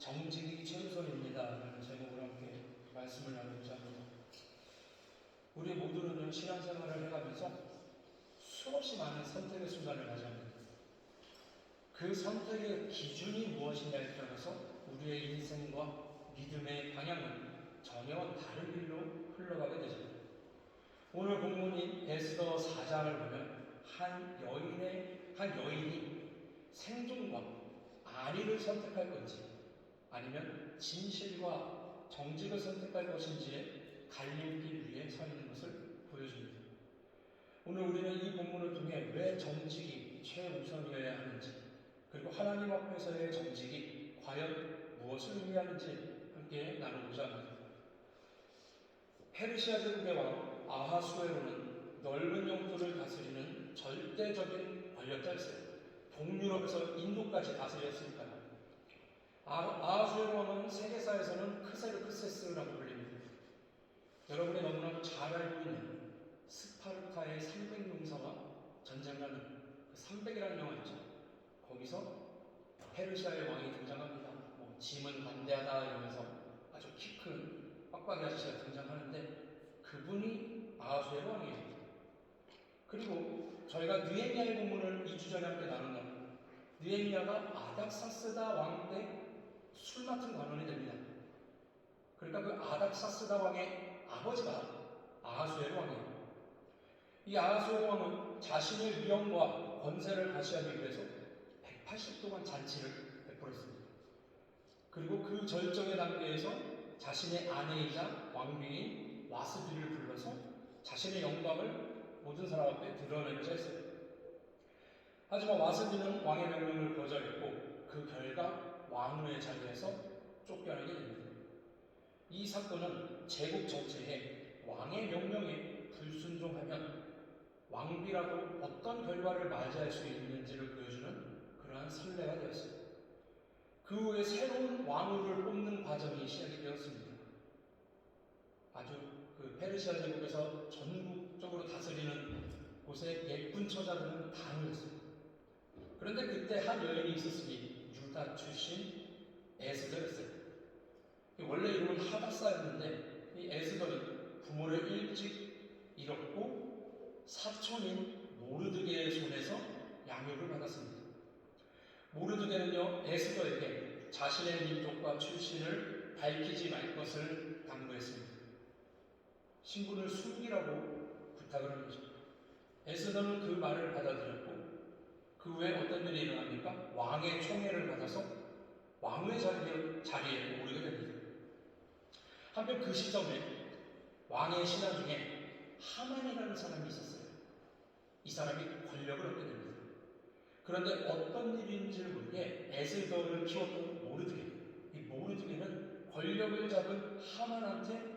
정직이 최우선입니다. 라는 제목으로 함께 말씀을 나누고자 합니다. 우리 모두는 신앙생활을 해가면서 수없이 많은 선택의 순간을 맞이합니다. 그 선택의 기준이 무엇이냐에 따라서 우리의 인생과 믿음의 방향은 전혀 다른 길로 흘러가게 되죠. 오늘 본문인 에스더 4장을 보면 한 여인이 생존과 안위를 선택할 건지 아니면 진실과 정직을 선택할 것인지에 갈림길 위에 서 있는 것을 보여줍니다. 오늘 우리는 이 본문을 통해 왜 정직이 최우선이어야 하는지, 그리고 하나님 앞에서의 정직이 과연 무엇을 의미하는지 함께 나누고자 합니다. 페르시아 제국의 왕 아하수에로는 넓은 영토를 다스리는 절대적인 권력자였어요. 동유럽에서 인도까지 다스렸으니까요. 아하수에로 왕은 세계사에서는 크세르크세스라고 불립니다. 여러분이 너무나도 잘 알고 있는 스파르타의 300용사와 전쟁하는 300이라는 영화 있죠. 거기서 페르시아의 왕이 등장합니다. 짐은 관대하다 이러면서 아주 키 큰 빡빡이 아저씨가 등장하는데 그분이 아하수에로 왕이에요. 그리고 저희가 느헤미야의 본문을 2주 전에 함께 나눴는데 느헤미야가 아닥사스다 왕 때 술 맡은 관원이 됩니다. 그러니까 그 아닥사스다 왕의 아버지가 아하수에로 왕이에요. 이 아하수에로 왕은 자신의 위엄과 권세를 과시하기 위해서 180 동안 잔치를 베풀었습니다. 그리고 그 절정의 단계에서 자신의 아내이자 왕비인 와스비를 불러서 자신의 영광을 모든 사람 앞에 드러내고자 했어요. 하지만 와스비는 왕의 명령을 거절했고 그 결과 왕후의 자리에서 쫓겨나게 됩니다. 이 사건은 제국 전체에 왕의 명령에 불순종하면 왕비라도 어떤 결과를 맞이할 수 있는지를 보여주는 그러한 선례가 되었습니다. 그 후에 새로운 왕후를 뽑는 과정이 시작이 되었습니다. 아주 그 페르시아 제국에서 전국적으로 다스리는 곳에 예쁜 처자들은 다 모였습니다. 그런데 그때 한 여인이 있었으니 유다 출신 에스더였어요. 원래 이름은 하다사였는데 이 에스더는 부모를 일찍 잃었고 사촌인 모르드게의 손에서 양육을 받았습니다. 모르드게는요 에스더에게 자신의 민족과 출신을 밝히지 말 것을 당부했습니다. 신분을 숨기라고 부탁을 한 거죠. 에스더는 그 말을 받아들였고 그 후에 어떤 일이 일어납니까? 왕의 총애를 받아서 왕의 자리에 오르게 됩니다. 한편 그 시점에 왕의 신하 중에 하만이라는 사람이 있었어요. 이 사람이 권력을 얻게 됩니다. 그런데 어떤 일인지를 모르게 에스더를 키웠던 모르드게, 이 모르드게는 권력을 잡은 하만한테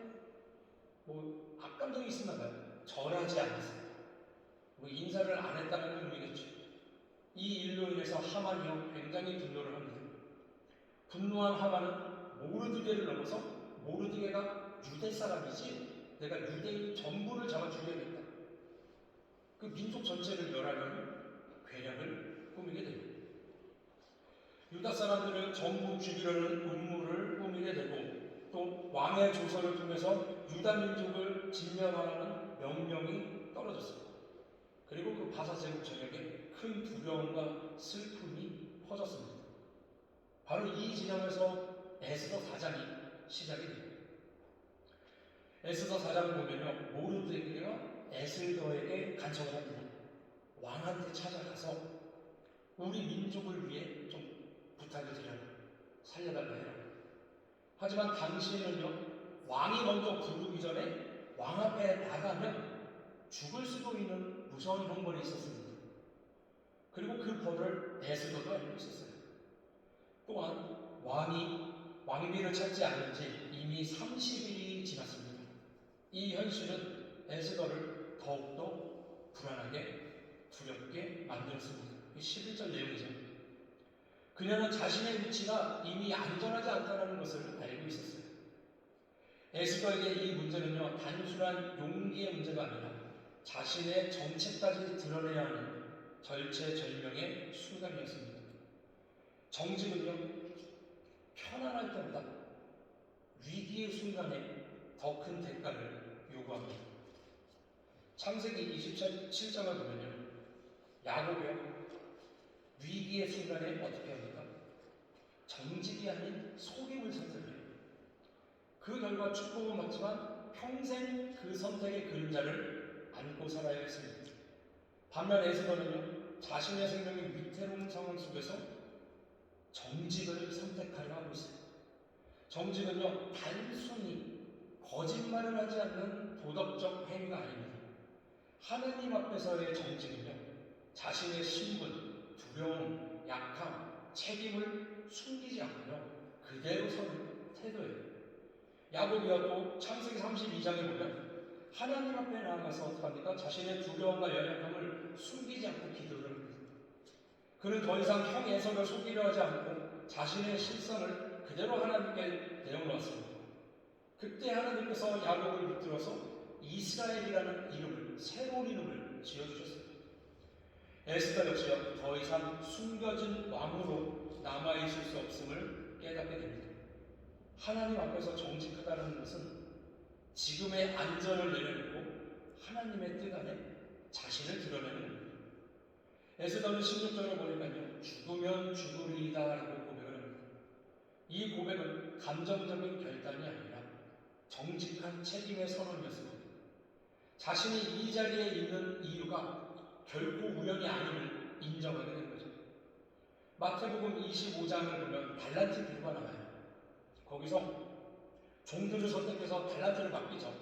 악감정이 있었나 봐요. 절하지 않았어요. 인사를 안 했다는 의미겠죠. 이 일로 인해서 하만이요 굉장히 분노를 합니다. 분노한 하만은 모르드게를 넘어서 모르드게가 유대 사람이지 내가 유대인 전부를 잡아 죽여야겠다. 그 민족 전체를 멸하려는 괴략을 꾸미게 됩니다. 유다 사람들은 전부 죽이려는 음모를 꾸미게 되고 또 왕의 조서를 통해서 유다 민족을 진멸하라는 명령이 떨어졌습니다. 그리고 그 바사 제국 전역에 큰 두려움과 슬픔이 퍼졌습니다. 바로 이 지점에서 에스더 4장이 시작이 됩니다. 에스더 4장을 보면요, 모르드게가 에스더에게 간청을 합니다. 왕한테 찾아가서 우리 민족을 위해 좀 부탁을 드려라. 살려달라 해라. 하지만 당시에는요, 왕이 먼저 부르기 전에 왕 앞에 나가면 죽을 수도 있는 무서운 형벌이 있었습니다. 그리고 그 벌을 에스더도 알고 있었어요. 또한 왕비를 찾지 않은 지 이미 30일이 지났습니다. 이 현실은 에스더를 더욱더 불안하게 두렵게 만들었습니다. 11절 내용이죠. 그녀는 자신의 위치가 이미 안전하지 않다는 것을 알고 있었어요. 에스더에게 이 문제는요 단순한 용기의 문제가 아니라 자신의 정체까지 드러내야 하는 절체절명의 순간이었습니다. 정직은요 편안하게 때마다 위기의 순간에 더 큰 대가를 요구합니다. 창세기 27장을 보면요, 야곱이요, 위기의 순간에 어떻게 합니까? 정직이 아닌 속임을 선택해요. 그 결과 축복은 받지만 평생 그 선택의 그림자를 안고 살아야 했습니다. 반면 에스더는요, 자신의 생명이 위태로운 상황 속에서 정직을 선택하려 하고 있어요. 정직은요, 단순히 거짓말을 하지 않는 도덕적 행위가 아닙니다. 하나님 앞에서의 정직은요, 자신의 신분, 두려움, 약함, 책임을 숨기지 않고요, 그대로 서는 태도예요. 야곱이요, 또 창세기 32장에 보면 하나님 앞에 나아가서 어떡합니까? 자신의 두려움과 연약함을 숨기지 않고 기도를 합니다. 그는 더 이상 형 에서를 속이려 하지 않고 자신의 실상을 그대로 하나님께 내어놓았습니다. 그때 하나님께서 야곱을 붙들어서 이스라엘이라는 이름을, 새로운 이름을 지어주셨습니다. 에스더 역시요, 더 이상 숨겨진 왕으로 남아있을 수 없음을 깨닫게 됩니다. 하나님 앞에서 정직하다는 것은 지금의 안전을 내려놓고 하나님의 뜻 안에 자신을 드러내는 겁니다. 에스더는 16절을 보니까요, 죽으면 죽으리이다 라고 고백을 합니다. 이 고백은 감정적인 결단이 아니라 정직한 책임의 선언이었습니다. 자신이 이 자리에 있는 이유가 결코 우연이 아님을 인정하게 된 거죠. 마태복음 25장을 보면 달란트 비유가 나와요. 거기서 종들을 선택해서 달란트를 맡기죠.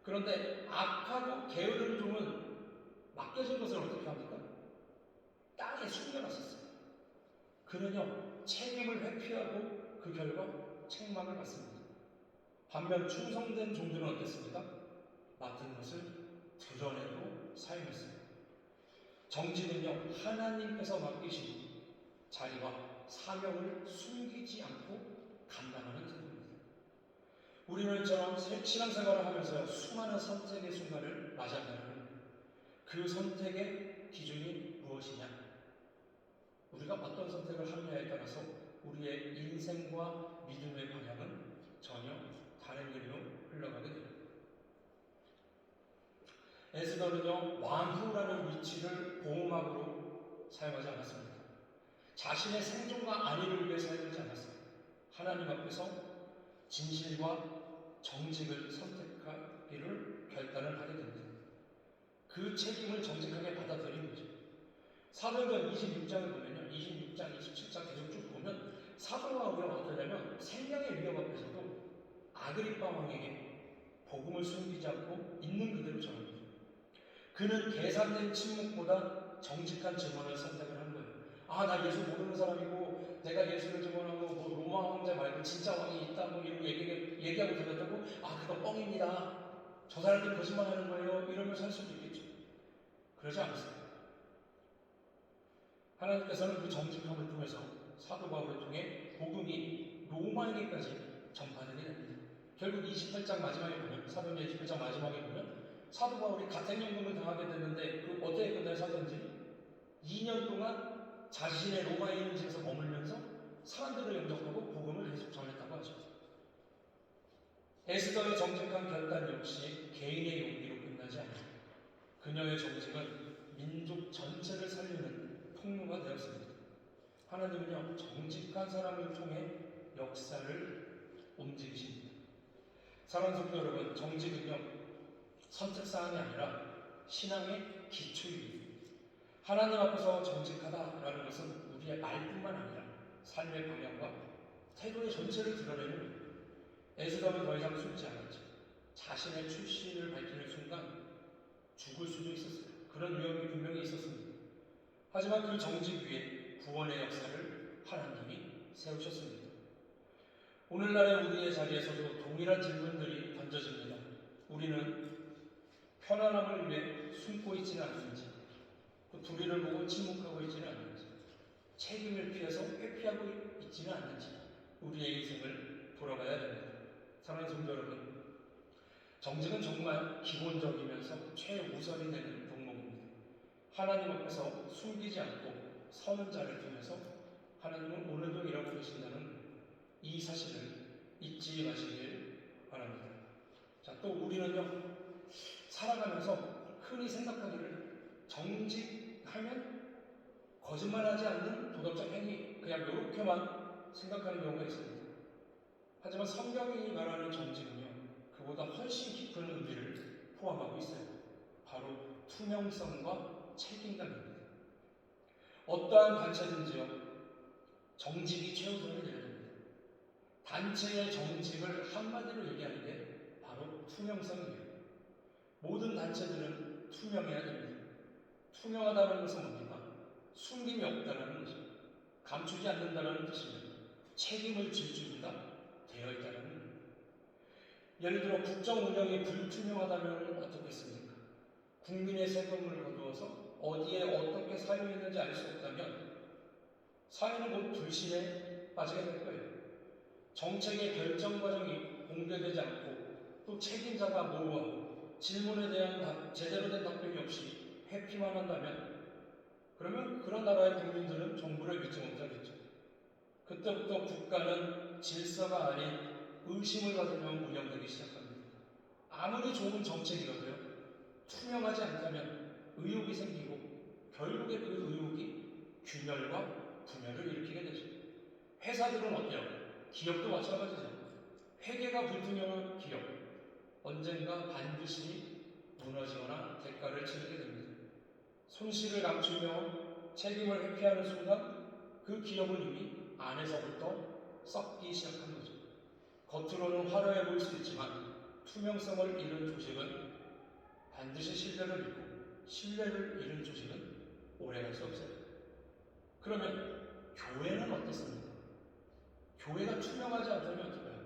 그런데 악하고 게으른 종은 맡겨진 것을 어떻게 합니까? 땅에 숨겨놨었어요. 그는요, 책임을 회피하고 그 결과 책망을 받습니다. 반면 충성된 종들은 어땠습니까? 맡은 것을 드러내고 사용했어요. 정직은요, 하나님께서 맡기신 자리와 사명을 숨기지 않고 감당하는 태도입니다. 우리는 이처럼 신앙생활을 하면서 수많은 선택의 순간을 맞이한다면 그 선택의 기준이 무엇이냐? 우리가 어떤 선택을 하느냐에 따라서 우리의 인생과 믿음의 방향은 전혀 다른 길로 흘러가게 됩니다. 에스더는요, 왕후라는 위치를 보호막으로 사용하지 않았습니다. 자신의 생존과 안위를 위해 사용하지 않았습니다. 하나님 앞에서 진실과 정직을 선택하기를 결단을 하게 됩니다. 그 책임을 정직하게 받아들이는 거죠. 사도행전 26장을 보면요, 26장, 27장 계속 쭉 보면 사도 바울이 어떠냐면 생명의 위협 앞에서도 아그리빠 왕에게 복음을 숨기지 않고 있는 그대로 전합니다. 그는 계산된 침묵보다 정직한 증언을 선택을 한 거예요. 아, 나 예수 모르는 사람이고 내가 예수를 증언하고 뭐 로마 황제 말고 진짜 왕이 있다 뭐 이런 얘기하고 다녔다고, 아, 그거 뻥입니다. 저 사람들 거짓말하는 거예요. 이러면서 할 수도 있겠죠. 그러지 않았어요. 하나님께서는 그 정직함을 통해서 사도 바울을 통해 복음이 로마에게까지 전파되게 됩니다. 결국 28장 마지막에 보면, 사도행전 28장 마지막에 보면 사도 바울이 가택연금을 당하게 됐는데 그 어떻게 끝나요? 사도행전이 2년 동안 자신의 로마에 있는 집에서 머물면서 사람들을 영접하고 복음을 계속 전했다고 하죠. 에스더의 정직한 결단 역시 개인의 용기로 끝나지 않아요. 그녀의 정직은 민족 전체를 살리는 통로가 되었습니다. 하나님은요, 정직한 사람을 통해 역사를 움직이십니다. 사랑하는 성도 여러분, 정직은요, 선택사항이 아니라 신앙의 기초입니다. 하나님 앞에서 정직하다라는 것은 우리의 말뿐만 아니라 삶의 방향과 태도의 전체를 드러내는, 에스더는 더 이상 숨지 않았죠. 자신의 출신을 밝히는 순간 죽을 수도 있었어요. 그런 위험이 분명히 있었습니다. 하지만 그 정직 위에 구원의 역사를 하나님이 세우셨습니다. 오늘날의 우리의 자리에서도 동일한 질문들이 던져집니다. 우리는 편안함을 위해 숨고 있지는 않는지, 또 불의를 보고 침묵하고 있지는 않는지, 책임을 피해서 회피하고 있지는 않는지 우리의 인생을 돌아봐야 됩니다. 사랑하는 성도 여러분, 정직은 정말 기본적이면서 최우선이 되는 덕목입니다. 하나님 앞에서 숨기지 않고 서는 자를 통해서 하나님은 오늘도 일하고 계신다는 이 이 사실을 잊지 마시길 바랍니다. 자, 또 우리는요, 살아가면서 흔히 생각하기를 정직하면 거짓말하지 않는 도덕적 행위, 그냥 이렇게만 생각하는 경우가 있습니다. 하지만 성경이 말하는 정직은요, 그보다 훨씬 깊은 의미를 포함하고 있어요. 바로 투명성과 책임감입니다. 어떠한 단체든지요, 정직이 최우선이 되어야 됩니다. 단체의 정직을 한마디로 얘기하는 게 바로 투명성이에요. 모든 단체들은 투명해야 됩니다. 투명하다는 것은 뭡니까? 숨김이 없다는 것입니다. 감추지 않는다는 뜻입니다. 책임을 질 준비가 되어 있다는 겁니다. 예를 들어 국정 운영이 불투명하다면 어떻겠습니까? 국민의 세금을 거두어서 어디에 어떻게 사용했는지 알 수 없다면 사회는 곧 불신에 빠지게 될 거예요. 정책의 결정 과정이 공개되지 않고 또 책임자가 모호하고 질문에 대한 제대로 된 답변이 없이 회피만 한다면 그러면 그런 나라의 국민들은 정부를 믿지 못하겠죠. 그때부터 국가는 질서가 아닌 의심을 가지며 운영되기 시작합니다. 아무리 좋은 정책이라도요, 투명하지 않다면 의혹이 생기고 결국에 그 의혹이 균열과 분열을 일으키게 되죠. 회사들은 어때요? 기업도 마찬가지죠. 회계가 불투명한 기업, 언젠가 반드시 무너지거나 대가를 치르게 됩니다. 손실을 감추며 책임을 회피하는 순간 그 기업은 이미 안에서부터 썩기 시작한 거죠. 겉으로는 화려해 보일 수 있지만 투명성을 잃은 조직은 반드시 신뢰를 잃고 신뢰를 잃은 조직은 오래갈 수 없어요. 그러면 교회는 어떻습니까? 교회가 투명하지 않다면 어떨까요?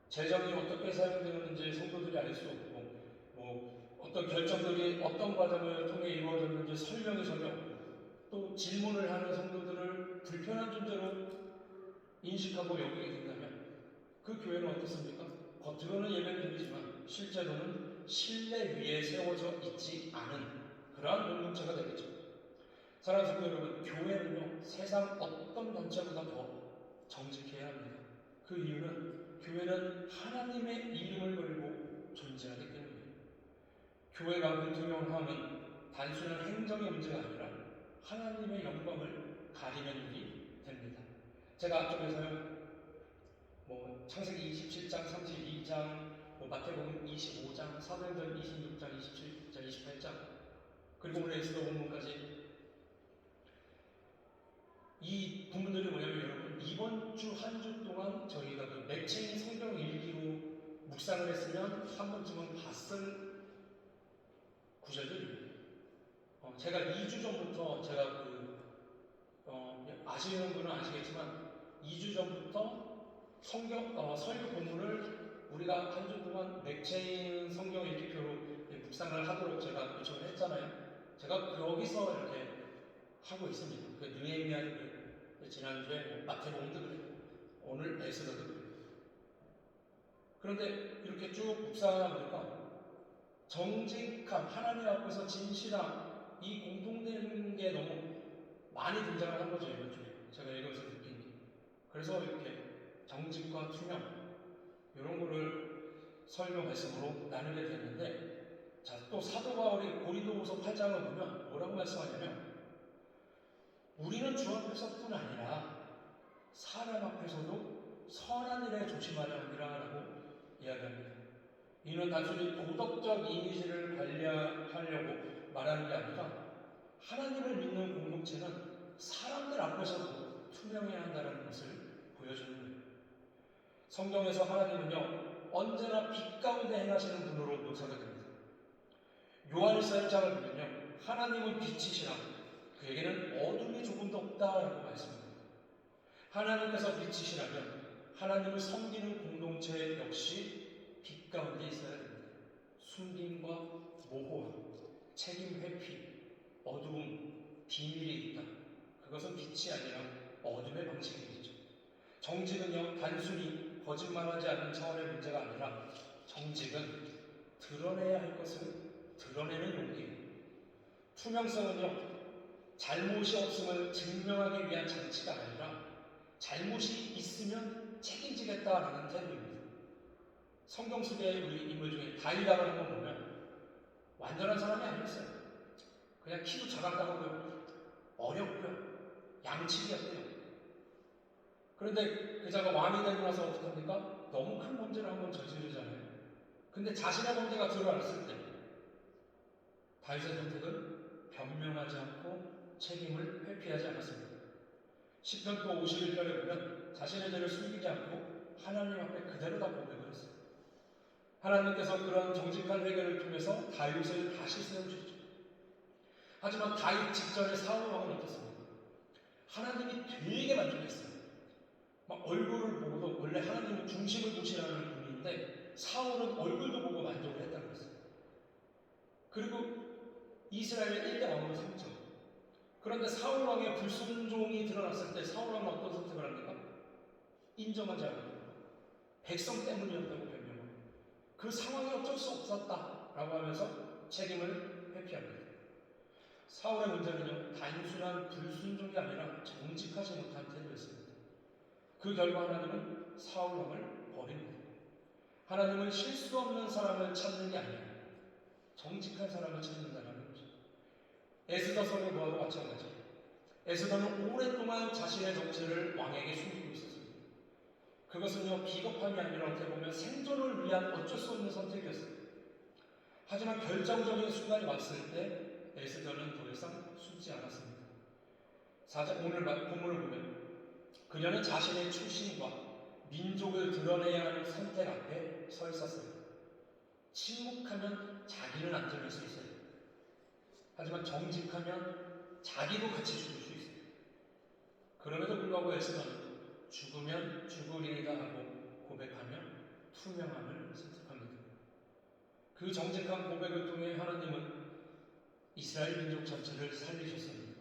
재정이 어떻게 사용되었는지 성도들이 알 수 없고 어떤 결정들이 어떤 과정을 통해 이루어졌는지 설명이 전혀 없고 또 질문을 하는 성도들을 불편한 존재로 인식하고 여기게 된다면 그 교회는 어떻습니까? 겉으로는 예배를 드리지만 실제로는 신뢰 위에 세워져 있지 않은 그러한 공동체가 되겠죠. 사랑하는 성도 여러분, 교회는요, 세상 어떤 단체보다 더 정직해야 합니다. 그 이유는 교회는 하나님의 이름을 걸고 존재하기 때문입니다. 교회가 불투명함은 단순한 행정의 문제가 아니라 하나님의 영광을 가리는 일이 됩니다. 제가 앞쪽에서요, 창세기 27장, 32장, 마태복음 25장, 사도행전 26장, 27장, 28장, 그리고 오늘 에스더 본문까지 이 부분들이 뭐냐면 여러분, 이번 주 한 주 동안 저희가 그 매체인 성경 일기로 묵상을 했으면 한 번쯤은 봤을 구절들입니다. 제가 2주 전부터 제가 아시는 분은 아시겠지만 2주 전부터 설교 본문을 우리가 한 주 동안 맥체인 성경 읽기표로 묵상을 하도록 제가 요청을 했잖아요. 제가 여기서 이렇게 하고 있습니다. 그 느헤미야도 그랬고 지난주에 마태복음도 그랬고 오늘 에스더도 그랬고 그런데 이렇게 쭉 묵상하다 보니까 정직함, 하나님 앞에서 진실함, 이 공통되는 게 너무 많이 등장을 한 거죠, 이번 주에. 제가 읽으면서 느낀 게. 그래서 이렇게 정직과 투명, 이런 거를 설교 말씀으로 나누게 됐는데, 자, 또 사도 바울이 고린도후서 8장을 보면 뭐라고 말씀하냐면, 우리는 주 앞에서뿐 아니라 사람 앞에서도 선한 일에 조심하려 함이라라고 이야기합니다. 이는 단순히 도덕적 이미지를 관리하려고 말하는 게 아니라 하나님을 믿는 공동체는 사람들 앞에서도 투명해야 한다는 것을 보여주는 거예요. 성경에서 하나님은요, 언제나 빛 가운데 행하시는 분으로 묘사가 됩니다. 요한일서 1장을 보면요, 하나님은 빛이시라 그에게는 어둠이 조금도 없다라고 말씀합니다. 하나님께서 빛이시라면 하나님을 섬기는 공동체 역시 빛 가운데 있어야 됩니다. 숨김과 모호함, 책임 회피, 어두움, 비밀이 있다. 그것은 빛이 아니라 어둠의 방식이죠. 정직은요, 단순히 거짓말하지 않는 차원의 문제가 아니라 정직은 드러내야 할 것을 드러내는 용기예요. 투명성은요, 잘못이 없음을 증명하기 위한 장치가 아니라 잘못이 있으면 책임져야 책임지겠다라는 태도입니다. 성경 속의 우리 인물 중에 다윗이라고 한번 보면 완전한 사람이 아니었어요. 그냥 키도 작았다고요. 어렵고요. 양치기였대요. 그런데 그자가 왕이 되고 나서 어떡합니까? 너무 큰 범죄를 한번 저지르잖아요. 근데 자신의 범죄가 드러났을 때 다윗의 선택은 변명하지 않고 책임을 회피하지 않았습니다. 시편 또 51편에 보면 자신의 죄를 숨기지 않고 하나님 앞에 그대로 다 고백을 했어요. 하나님께서 그런 정직한 회개를 통해서 다윗을 다시 세우셨죠. 하지만 다윗 직전의 사울 왕은 어떻습니까? 하나님이 되게 만족했어요. 막 얼굴을 보고도, 원래 하나님은 중심을 보시라는 분인데 사울은 얼굴도 보고 만족을 했다고 했어요. 그리고 이스라엘 1대 왕으로 삼죠. 그런데 사울 왕의 불순종이 드러났을 때 사울 왕은 어떤 선택을 합니까? 인정하지 않고 백성 때문이었다고 변명하고 그 상황이 어쩔 수 없었다라고 하면서 책임을 회피합니다. 사울의 문제는요, 단순한 불순종이 아니라 정직하지 못한 태도였습니다. 그 결과 하나님은 사울 왕을 버립니다. 하나님은 실수 없는 사람을 찾는 게 아니라 정직한 사람을 찾는다는 거죠. 에스더서를 보아도 마찬가지예요. 에스더는 오랫동안 자신의 정체를 왕에게 숨기고 있었습니다. 그것은요, 비겁함이 아니라 어떻게 보면 생존을 위한 어쩔 수 없는 선택이었어요. 하지만 결정적인 순간이 왔을 때 에스더는 더 이상 숨지 않았습니다. 오늘 본문을 보면 그녀는 자신의 출신과 민족을 드러내야 하는 선택 앞에 서 있었어요. 침묵하면 자기는 안전할 수 있어요. 하지만 정직하면 자기도 같이 죽을 수 있어요. 그럼에도 불구하고 에스더는 죽으면 죽으리이다 하고 고백하며 투명함을 선택합니다. 그 정직한 고백을 통해 하나님은 이스라엘 민족 전체를 살리셨습니다.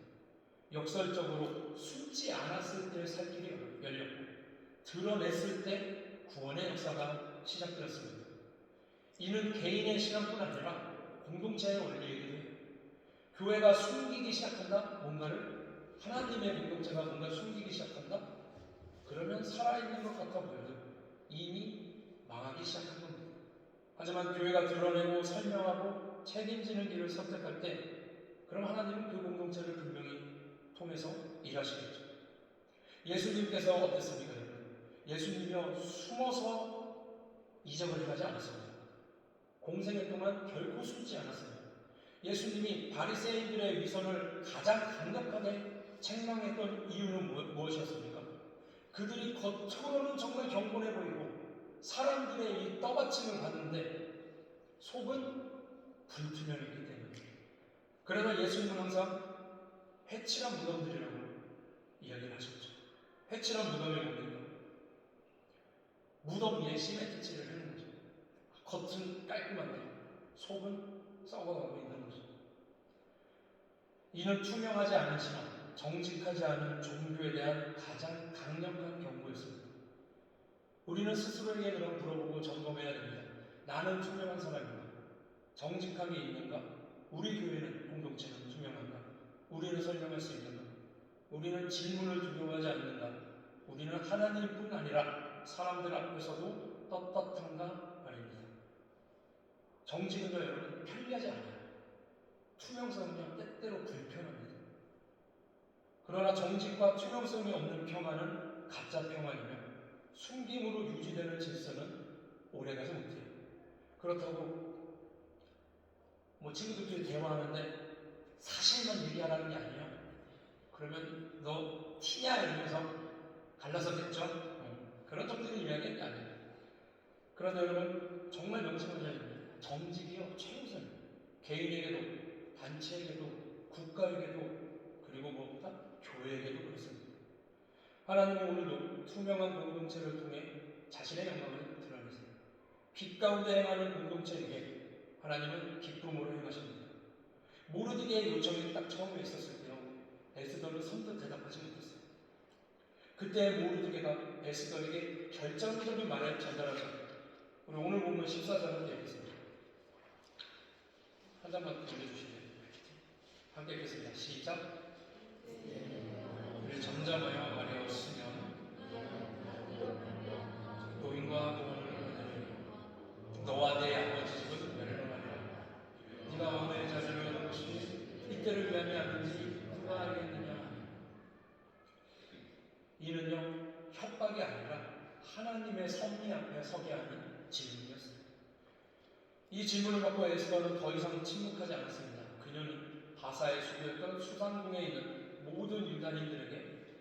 역설적으로 숨지 않았을 때 살 길이 열렸고 드러냈을 때 구원의 역사가 시작되었습니다. 이는 개인의 신앙뿐 아니라 공동체의 원리이기도 해요. 교회가 숨기기 시작한다? 뭔가를 하나님의 공동체가 뭔가 숨기기 시작한다? 그러면 살아있는 것 같아 보여도 이미 망하기 시작한 겁니다. 하지만 교회가 드러내고 설명하고 책임지는 길을 선택할 때 그럼 하나님은 그 공동체를 분명히 통해서 일하시겠죠. 예수님께서 어땠습니까? 예수님이요, 숨어서 이적을 행하지 않았습니다. 공생애 동안 결코 숨지 않았습니다. 예수님이 바리새인들의 위선을 가장 강력하게 책망했던 이유는 무엇이었습니까? 그들이 겉으로는 정말 경건해 보이고 사람들의 이 떠받침을 받는데 속은 불투명했기 때문입니다. 그러나 예수님은 항상 회칠한 무덤들이라고 이야기를 하셨죠. 회칠한 무덤이 뭡니까? 무덤 위에 시멘트 칠을 하는 거죠. 겉은 깔끔한데 속은 썩어가고 있는 거죠. 이는 투명하지 않은 신앙, 정직하지 않은 종교에 대한 가장 강력한 경고였습니다. 우리는 스스로에게 그럼 물어보고 점검해야 됩니다. 나는 투명한 사람인가? 정직함이 있는가? 우리 교회는, 공동체는 투명한가? 우리는 설명할 수 있는가? 우리는 질문을 두려워하지 않는가? 우리는 하나님뿐 아니라 사람들 앞에서도 떳떳한가 말입니다. 정직은요, 여러분, 편리하지 않아요. 투명성은요, 때때로 불편합니다. 그러나 정직과 투명성이 없는 평화는 가짜 평화이며 숨김으로 유지되는 질서는 오래가지 못해요. 그렇다고 친구들끼리 대화하는데 사실만 얘기하라는 게 아니에요. 그러면 너 티냐 이러면서 갈라서 됐죠? 그런 정도의 이야기는 아니에요. 그런데 여러분 정말 명심하셔야 됩니다. 정직이요 최우선이에요. 개인에게도 단체에게도 국가에게도 그리고 무엇보다 교회에게도 그렇습니다. 하나님은 오늘도 투명한 공동체를 통해 자신의 영광을 드러내세요. 빛 가운데 행하는 공동체에게 하나님은 기쁨으로 행하십니다. 모르드게의 요청이 딱 처음에 있었을 때요, 에스더는 선뜻 대답하지 못했어요. 그때 모르드게가 에스더에게 결정적인 말을 전달하죠. 우리 오늘 보면 14절을 읽겠습니다. 한 장만 들려주시면 함께 읽겠습니다. 시작. 그를 잠잠하여 아뢰었으면 너와 내 아버지 집은 멸망하리라. 네가 왕의 자리를 얻은 것이 이때를 위함이 아닌지 누가 알겠느냐. 이는요 협박이 아니라 하나님의 섭리 앞에 서게 하는 질문이었습니다. 이 질문을 받고 에스더는 더 이상 침묵하지 않았습니다. 그녀는 바사에 수도였던 수상궁에 있는 모든 유다인들에게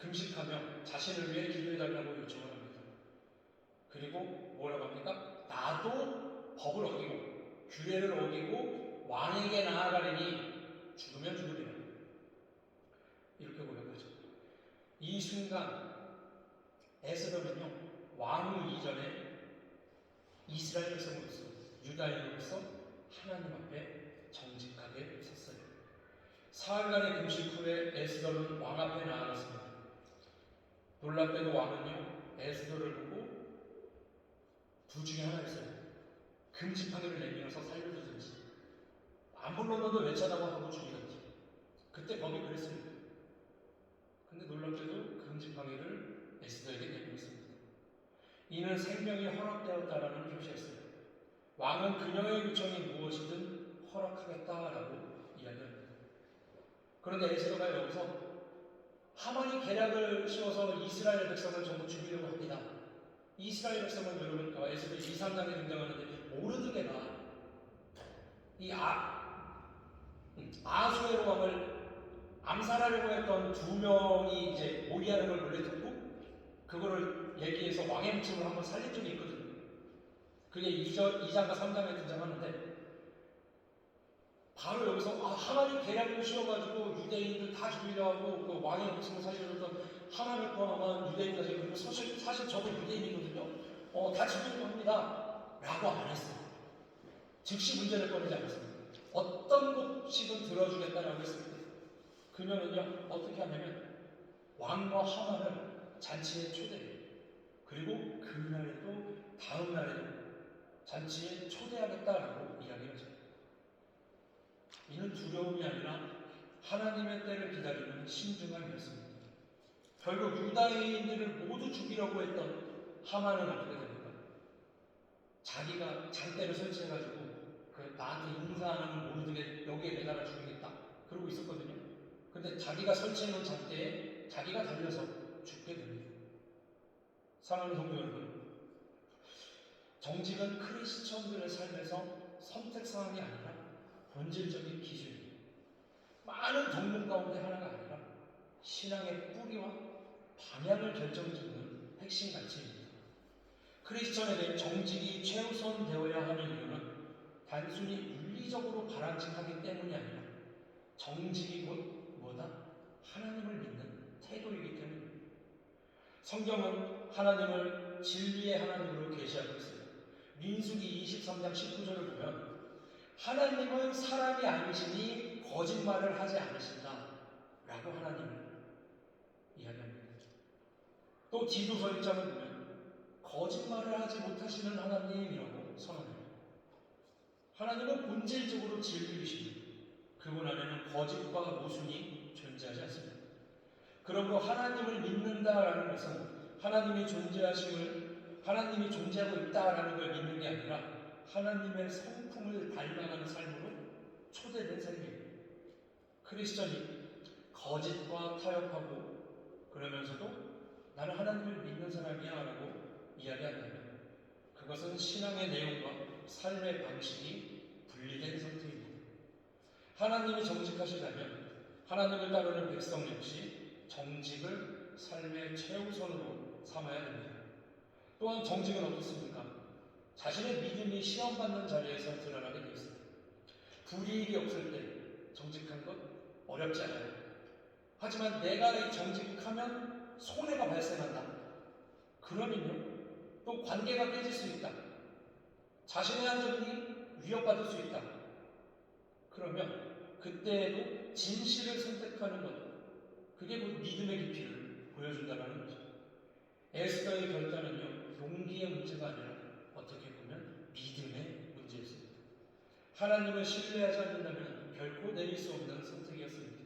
금식하며 자신을 위해 기도해달라고 요청을 합니다. 그리고 뭐라고 합니까? 나도 법을 어기고 규례를 어기고 왕에게 나아가리니 죽으면 죽으리라. 이렇게 고백하죠. 이 순간 에스더는요 왕후 이전에 이스라엘 백성으로서 유다인으로서 하나님 앞에 정직하게 섰어요. 사흘간의 금식 후에 에스더는 왕 앞에 나아갔습니다. 놀랍게도 왕은요 에스더를 보고 둘 중에 하나였어요. 금지팡이를 내밀어서 살려주든지 안 불러도 왜 쳐다보고 죽이든지. 그때 법이 그랬습니다. 근데 놀랍게도 금지팡이를 에스더에게 내밀었습니다. 이는 생명이 허락되었다라는 표시였어요. 왕은 그녀의 요청이 무엇이든 허락하겠다라고 이야기합니다. 그런데 에스더가 여기서 하만이 계략을 씌워서 이스라엘 백성을 전부 죽이려고 합니다. 이스라엘 백성은 여러분 에스더 2, 3장에 등장하는데 모르드게가 이 아수에로 왕을 암살하려고 했던 두 명이 이제 모의하는 걸 몰래 듣고 그거를 얘기해서 왕의 목숨을 한번 살린 적이 있거든요. 그게 2장과 3장에 등장하는데 바로 여기서 하만이 계략을 씌워가지고 유대인들 다 죽이려고 하고 그 왕의 목숨을 살려줬던 하만을 포함한 유대인까지. 그리고 사실 저도 유대인이거든요. 다 죽이려고 합니다 라고 안 했어요. 즉시 문제를 꺼내지 않았습니다. 어떤 곳이든 들어주겠다라고 했습니다. 그녀는요 어떻게 하냐면 왕과 하만을 잔치에 초대해요. 그리고 그날에도 다음 날에도 잔치에 초대하겠다라고 이야기하죠. 이는 두려움이 아니라 하나님의 때를 기다리는 신중함이었습니다. 결국 유다인들을 모두 죽이려고 했던 하만은 어떻게 됩니까? 자기가 장대를 설치해가지고 나한테 인사 안 하면 모르게 여기에 매달아 죽이겠다 그러고 있었거든요. 근데 자기가 설치해놓은 장대에 자기가 달려서 죽게 됩니다. 사랑하는 성도 여러분, 정직은 크리스천들의 삶에서 선택사항이 아니라 본질적인 기준이에요. 많은 덕목 가운데 하나가 아니라 신앙의 뿌리와 방향을 결정짓는 핵심 가치입니다. 크리스천에게 정직이 최우선 되어야 하는 이유는 단순히 윤리적으로 바람직하기 때문이 아니라 정직이 곧 뭐다? 하나님을 믿는 태도이기 때문입니다. 성경은 하나님을 진리의 하나님으로 계시하고 있어요. 민수기 23장 19절을 보면 하나님은 사람이 아니시니 거짓말을 하지 않으신다 라고 하나님을 이야기합니다. 또 디도서 1장을 보면 거짓말을 하지 못하시는 하나님이라고 선언합니다. 하나님은 본질적으로 진리이십니다. 그분 안에는 거짓과 모순이 존재하지 않습니다. 그러므로 하나님을 믿는다라는 것은 하나님이 존재하고 있다라는 걸 믿는 게 아니라 하나님의 성품을 닮아가는 삶으로 초대된 삶이에요. 크리스천이 거짓과 타협하고 그러면서도 나는 하나님을 믿는 사람이야 라고 이야기한다면 그것은 신앙의 내용과 삶의 방식이 분리된 상태입니다. 하나님이 정직하시다면 하나님을 따르는 백성 역시 정직을 삶의 최우선으로 삼아야 됩니다. 또한 정직은 어떻습니까? 자신의 믿음이 시험받는 자리에서 드러나게 되어 있습니다. 불이익이 없을 때 정직한 것 어렵지 않아요. 하지만 내가 이 정직하면 손해가 발생한다. 그러면요, 또 관계가 깨질 수 있다. 자신의 안전이 위협받을 수 있다. 그러면 그때에도 진실을 선택하는 것, 그게 곧 믿음의 깊이를 보여준다는 거죠. 에스더의 결단은요, 용기의 문제가 아니라 어떻게 보면 믿음의 문제였습니다. 하나님을 신뢰하지 않는다면 결코 내릴 수 없는 선택이었습니다.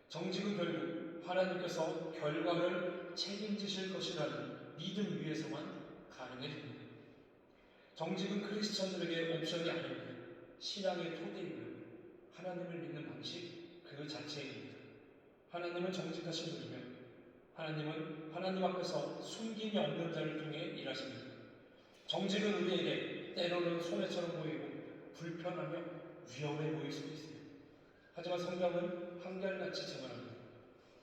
정직은 결국 하나님께서 결과를 책임지실 것이라는 믿음 위에서만 가능해집니다. 정직은 크리스천들에게 옵션이 아닙니다. 신앙의 토대이고요. 하나님을 믿는 방식 그 자체입니다. 하나님은 정직하신 분이며 하나님은 하나님 앞에서 숨김이 없는 자를 통해 일하십니다. 정직은 우리에게 때로는 손해처럼 보이고 불편하며 위험해 보일 수도 있습니다. 하지만 성경은 한결같이 증언합니다.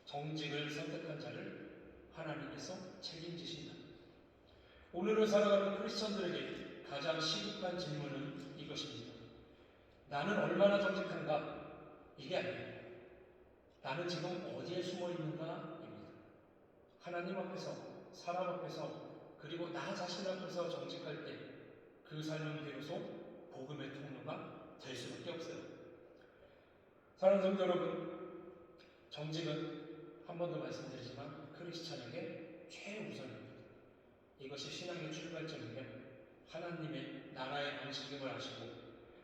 정직을 선택한 자를 하나님께서 책임지신다. 오늘을 살아가는 크리스천들에게 가장 시급한 질문은 이것입니다. 나는 얼마나 정직한가? 이게 아니에요. 나는 지금 어디에 숨어 있는가? 입니다. 하나님 앞에서, 사람 앞에서, 그리고 나 자신 앞에서 정직할 때 그 삶은 비로소 복음의 통로가 될 수밖에 없어요. 사랑하는 성도 여러분, 정직은 한 번 더 말씀드리지만 크리스천에게 최우선입니다. 이것이 신앙의 출발점이며 하나님의 나라의 방식임을 아시고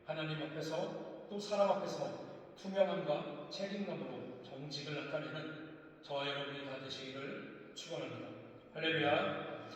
하나님 앞에서 또 사람 앞에서 투명함과 책임감으로 정직을 나타내는 저와 여러분이 다 되시기를 축원합니다. 할렐루야.